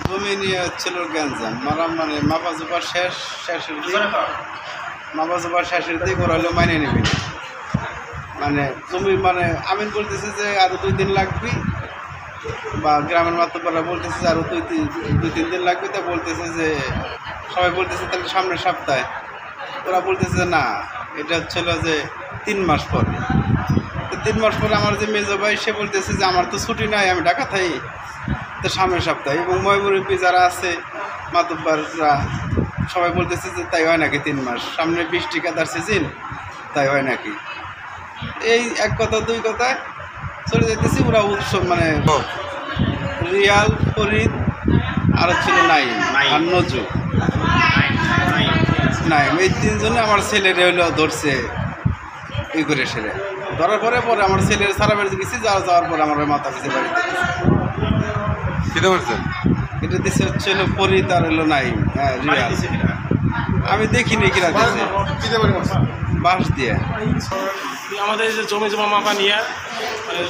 জমি নিয়ে হচ্ছিল গ্যাঞ্জাম মানে মাপাজোপার শেষের দিক মাপাজোপার শেষের দিক ওরা হলো মাইনে নেবে না। মানে জমি মানে আমিন বলতেছে যে আরও 2 দিন লাগবে, বা গ্রামের মাতব্বররা বলতেছে যে আরও 2-3 দিন লাগবে। তা বলতেছে যে সবাই বলতেছে তাহলে সামনের সপ্তাহে, ওরা বলতেছে যে না, এটা হচ্ছিল যে 3 মাস পর। তো 3 মাস পরে আমার যে মেজো ভাই সে বলতেছে যে আমার তো ছুটি নাই, আমি ঢাকা থাকি, তো সামনের সপ্তাহে। এবং ময়মুরব্বী যারা আছে মাতব্বররা সবাই বলতেছে যে তাই হয় নাকি 3 মাস, সামনে বৃষ্টি কাদার সিজন, তাই হয় নাকি। এই এক কথা 2 কথায় চলে যেতেছি। ওরা উৎসব মানে রিয়াল, ফরিদ আর ছিল নাইম আর নজু, নাইম, এই 3 জনে আমার ছেলের হইলো ধরছে ই করে সেরে ধরার পরে আমার ছেলের সারা বাড়িতে গেছি। যাওয়ার পরে আমার মাথা পিছিয়ে বাড়িতে এটা দিচ্ছে হচ্ছিল ফরিদ আর হলো নাইম। হ্যাঁ রিয়াল আমি দেখিনি কিনা দিচ্ছে বাঁশ দিয়ে। আমাদের যে জমি জমা মাপা নিয়ে মানে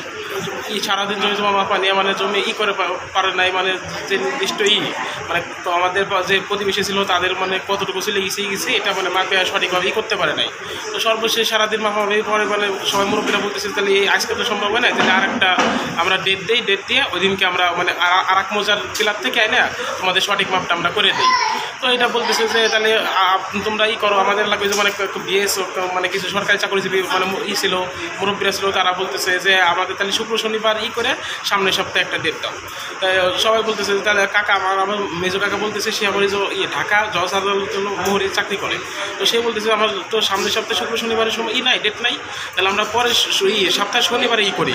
সারাদিন জমি জমা মাপা নিয়ে মানে জমি করে পারে নাই, মানে যে নির্দিষ্ট মানে তো আমাদের যে প্রতিবেশী ছিল তাদের মানে কতটুকু ছিল গেছে এটা মানে মাপে সঠিকভাবে করতে পারে নাই। তো সর্বশেষ সারাদিন মাপা পরে মানে সবাই মুরব্বীরা বলতেছে তাহলে এই আজকে তো সম্ভব হয় না, তাহলে আরেকটা আমরা ডেট দিয়ে ওই দিনকে আমরা মানে আর এক মজার জেলার থেকে আয় না তোমাদের সঠিক মাপটা আমরা করে দিই। তো এটা বলতেছে যে তাহলে তোমরা করো। আমাদের এলাকায় যে মানে বিএস মানে কিছু সরকারি চাকরিজীবী মানে ছিল, মুরব্বীরা ছিল, তারা বলতেছে যে আমাদের তাহলে শুক্র শনিবার করে সামনের সপ্তাহে একটা ডেট দাও। তাই সবাই বলতেছে তাহলে কাকা আমার মেজো কাকা বলতেছে সে আমার ঢাকা জজ আদালত মোহরে চাকরি করে। তো সে বলতেছে আমার তো সামনের সপ্তাহে শুক্র শনিবারের সময় নাই, ডেট নাই, তাহলে আমরা পরে সপ্তাহে শনিবারে করি।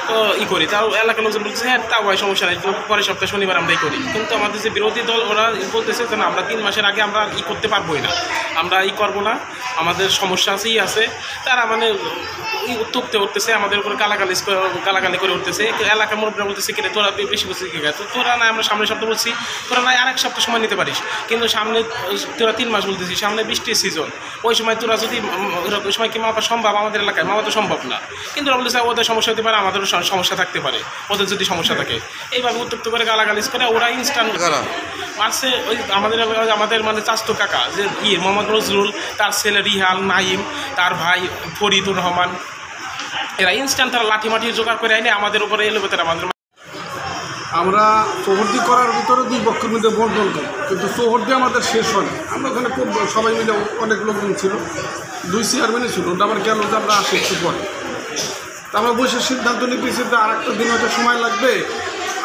তো করি তাও এলাকার লোকজন বলতেছে হ্যাঁ তাও হয় সমস্যা নেই, তো পরের সপ্তাহে শনিবার আমরা করি। কিন্তু আমাদের যে বিরোধী দল ওরা বলতেছে যে না আমরা 3 মাসের আগে আমরা করতে পারবোই না, আমরা করবো না, আমাদের সমস্যা আছে। তারা মানে উত্তপ্তে উঠতেছে, আমাদের উপরে গালাগালি করে উঠতেছে। এলাকার মুরব্বীরা বলতেছে কিনে তোরা বেশি বলছিস কি তো তোরা না, আমরা সামনের সপ্তাহ বলছি তোরা নাই আরেক সপ্তাহ সময় নিতে পারিস, কিন্তু সামনে তোরা 3 মাস বলতেছিস, সামনে বৃষ্টির সিজন, ওই সময় তোরা যদি ওই সময় কি মাপা সম্ভব আমাদের এলাকায়? মাপা তো সম্ভব না। কিন্তু ওরা বলতেছে ওদের সমস্যা হতে পারে, আমাদেরও সমস্যা থাকতে পারে, ওদের যদি সমস্যা থাকে। এইভাবে উত্তপ্ত করে গালাগালিজ করে ওরা ইনস্ট্যান্ট মারছে। ওই আমাদের মানে চাচতো কাকা যে মোহাম্মদ নজরুল, তার ছেলে রিহাল, নাইম, তার ভাই ফরিদুর রহমান, এরা ইনস্ট্যান্ট তারা লাঠি জোগাড় করে আইনে আমাদের উপরে এলো। আমাদের আমরা চৌহদ্দি করার ভিতরে 2 পক্ষের মধ্যে বন্টন করি, কিন্তু চৌহদ্দি আমাদের শেষ হয় না। আমরা ওখানে খুব সবাই মিলে অনেক লোকজন ছিল, 2 চেয়ারম্যানই ছিল। ওটা আমার গেল যে আমরা আসি একটু পরে, তা আমরা বসে সিদ্ধান্ত নিতেছি যে আরেকটা দিন হয়তো সময় লাগবে,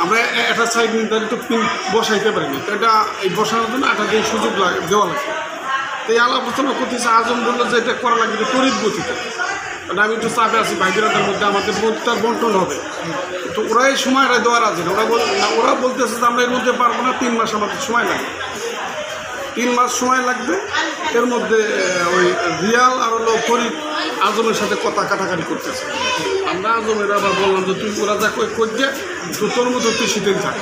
আমরা একটা সাইড নির্ধারিত পিন বসাইতে পারিনি। তো এটা এই বসানোর জন্য 8 দিন সুযোগ দেওয়া লাগবে। তো এই আলোচনা করতেছে, আজম বললো যে এটা করা লাগবে তড়িৎ গতিতে, কারণ আমি একটু চাপে আছি, ভাইদের মধ্যে আমাদের তার বন্টন হবে। তো ওরা এই সময়টা দেওয়ার আছে না, ওরা বলতেছে যে আমরা এর মধ্যে পারবো না, 3 মাস আমাদের সময় লাগবে, 3 মাস সময় লাগবে। এর মধ্যে ওই রিয়াল আর হলো ফরিদ আজমের সাথে কথা কাটাকাটি করতেছে। আমরা আজমের আবার বললাম যে তুই ওরা যা করছে তো তোর মতো তুই শীতেই থাক।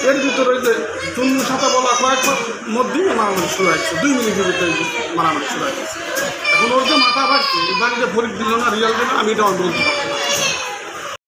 এর ভিতরে যে চুন্নুর সাথে বলা কয়েকবার মধ্যেই মারামারি শুরু হয়েছে, 2 মিনিটের ভিতরে মারামারি শুরু হয়েছে। এখন ওর যে মাথা বাড়ছে, বাড়িতে ফরিদ দিল না, রিয়াল দিল না, আমি এটা বলতে পারবো না।